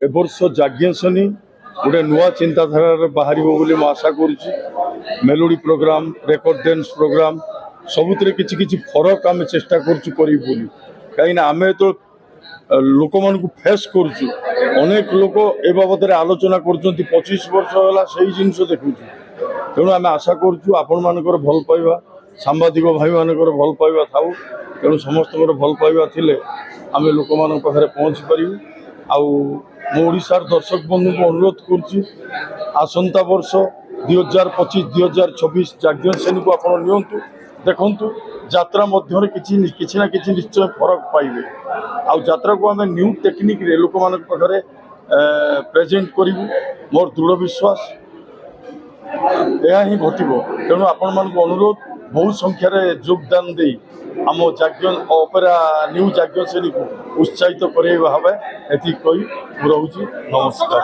ए वर्ष जाज्ञसेनी गोटे नुआ चिंताधारा बाहर बोली आशा करुच्ची। Melody program, record dance program सबुत किसी किसी फरक आम चेष्टा करुँ कहीं आम तो लोक मान फेस करुचु। अनेक लोक ए बाबद आलोचना कर 25 वर्ष है से जिन देखु। तेणु आम आशा करुँ आपण मानकर भल पाइबा, सांबादिक भाई मानकर भल पाइबा थाऊ। तेणु समस्त भल पाइबा थिले आम लोक मान पाखे पहुँची पारू। आशार दर्शक बंधु को अनुरोध करुच्ची आसंता वर्ष 2025-2026 जाज्ञसेनी को आपण नियंतु देखंतु। यात्रा मध्य किसी ना किसी निश्चय फरक पाइबे। यात्रा को आम न्यू टेक्निक रे लोक मान पाखे प्रेजेंट करूँ। मोर दृढ़ विश्वास यह ही घटब। तेणु आपण मान अनुरोध बहु संख्यार योगदान दे आम ऑपेरा न्यू जाज्ञसेनी को उत्साहित करवा भाव एति कही रहुछि। नमस्कार।